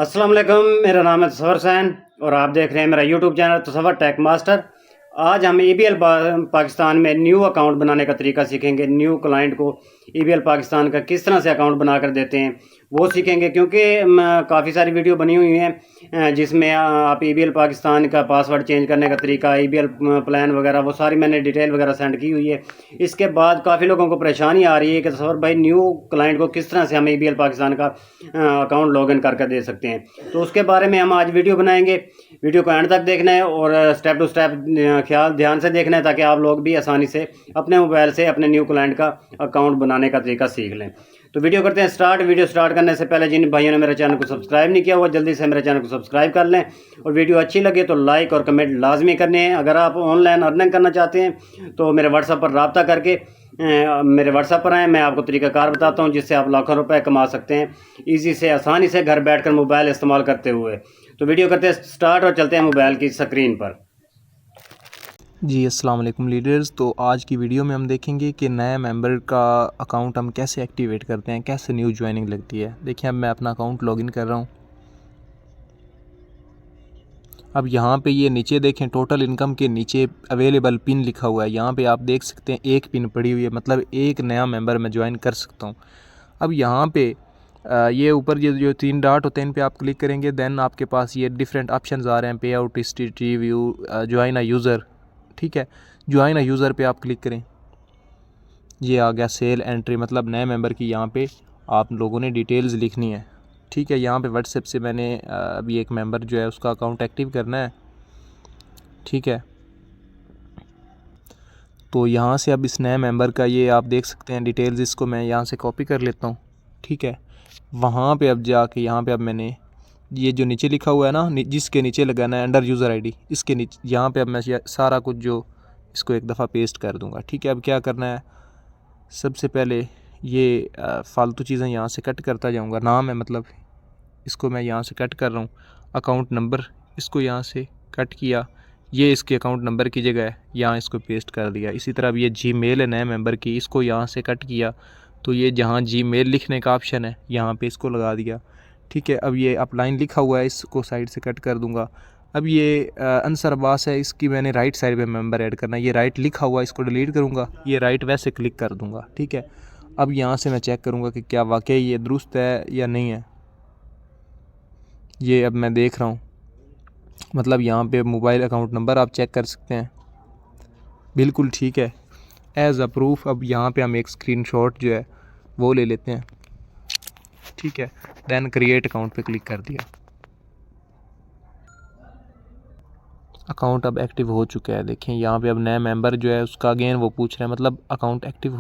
अस्सलाम वालेकुम, मेरा नाम है तसव्वुर हुसैन और आप देख रहे हैं मेरा यूट्यूब चैनल तसव्वुर टेक मास्टर। आज हम ईबीएल पाकिस्तान में न्यू अकाउंट बनाने का तरीका सीखेंगे। न्यू क्लाइंट को ईबीएल पाकिस्तान का किस तरह से अकाउंट बनाकर देते हैं वो सीखेंगे, क्योंकि काफ़ी सारी वीडियो बनी हुई हैं जिसमें आप ईबीएल पाकिस्तान का पासवर्ड चेंज करने का तरीका, ईबीएल प्लान वगैरह, वो सारी मैंने डिटेल वगैरह सेंड की हुई है। इसके बाद काफ़ी लोगों को परेशानी आ रही है कि तसव्वुर भाई न्यू क्लाइंट को किस तरह से हम ईबीएल पाकिस्तान का अकाउंट लॉगिन करके दे सकते हैं। तो उसके बारे में हम आज वीडियो बनाएंगे। वीडियो को एंड तक देखना है और स्टेप टू स्टेप ख्याल ध्यान से देखना है, ताकि आप लोग भी आसानी से अपने मोबाइल से अपने न्यू क्लाइंट का अकाउंट बनाने का तरीका सीख लें। तो वीडियो करते हैं स्टार्ट। वीडियो स्टार्ट करने से पहले जिन भाइयों ने मेरे चैनल को सब्सक्राइब नहीं किया हुआ, जल्दी से मेरे चैनल को सब्सक्राइब कर लें और वीडियो अच्छी लगे तो लाइक और कमेंट लाजमी करने हैं। अगर आप ऑनलाइन अर्निंग करना चाहते हैं तो मेरे व्हाट्सएप पर रब्ता करके मेरे व्हाट्सएप पर आएँ, मैं आपको तरीकाकार बताता हूँ जिससे आप लाखों रुपए कमा सकते हैं ईजी से, आसानी से, घर बैठकर मोबाइल इस्तेमाल करते हुए। तो वीडियो करते हैं स्टार्ट और चलते हैं मोबाइल की स्क्रीन पर। जी अस्सलाम वालेकुम लीडर्स। तो आज की वीडियो में हम देखेंगे कि नया मेंबर का अकाउंट हम कैसे एक्टिवेट करते हैं, कैसे न्यू ज्वाइनिंग लगती है। देखिए अब मैं अपना अकाउंट लॉगिन कर रहा हूँ। अब यहाँ पे ये नीचे देखें, टोटल इनकम के नीचे अवेलेबल पिन लिखा हुआ है। यहाँ पे आप देख सकते हैं एक पिन पड़ी हुई है, मतलब एक नया मेंबर मैं ज्वाइन कर सकता हूँ। अब यहाँ पे ये ऊपर ये जो 3 डॉट होते हैं इन पे आप क्लिक करेंगे, देन आपके पास ये डिफरेंट ऑप्शंस आ रहे हैं, पे out, history, view, join a user. ठीक है, ज्वाइन अ यूज़र पे आप क्लिक करें। ये आ गया सेल एंट्री, मतलब नए मेंबर की यहाँ पे आप लोगों ने डिटेल्स लिखनी है। ठीक है, यहाँ पे व्हाट्सएप से मैंने अभी एक मेंबर जो है उसका अकाउंट एक्टिव करना है। ठीक है, तो यहाँ से अब इस नए मेंबर का ये आप देख सकते हैं डिटेल्स, इसको मैं यहाँ से कॉपी कर लेता हूँ। ठीक है, वहाँ पे अब जाके यहाँ पे अब मैंने ये जो नीचे लिखा हुआ है ना, जिसके नीचे लगाना है अंडर यूज़र आईडी, इसके नीचे यहाँ पे अब मैं सारा कुछ जो इसको एक दफ़ा पेस्ट कर दूँगा। ठीक है, अब क्या करना है, सबसे पहले ये फालतू चीज़ें यहाँ से कट करता जाऊँगा। नाम है, मतलब इसको मैं यहाँ से कट कर रहा हूँ। अकाउंट नंबर, इसको यहाँ से कट किया, ये इसके अकाउंट नंबर की जगह है, यहाँ इसको पेस्ट कर दिया। इसी तरह अब ये जीमेल है नए मेंबर की, इसको यहाँ से कट किया तो ये जहाँ जीमेल लिखने का ऑप्शन है यहाँ पे इसको लगा दिया। ठीक है, अब ये अपलाइन लिखा हुआ है, इसको साइड से कट कर दूँगा। अब ये अंसर अब्बास है, इसकी मैंने राइट साइड पे मेंबर ऐड करना है। ये राइट लिखा हुआ है, इसको डिलीट करूँगा, ये राइट वैसे क्लिक कर दूँगा। ठीक है, अब यहाँ से मैं चेक करूँगा कि क्या वाकई ये दुरुस्त है या नहीं है। ये अब मैं देख रहा हूँ, मतलब यहाँ पे मोबाइल अकाउंट नंबर आप चेक कर सकते हैं, बिल्कुल ठीक है। एज़ अ प्रूफ अब यहाँ पे हम एक स्क्रीनशॉट जो है वो ले लेते हैं। ठीक है, देन क्रिएट अकाउंट पे क्लिक कर दिया। अकाउंट अब एक्टिव हो चुका है। देखें यहाँ पे अब नया मेंबर जो है उसका अगेन वो पूछ रहे हैं, मतलब अकाउंट एक्टिव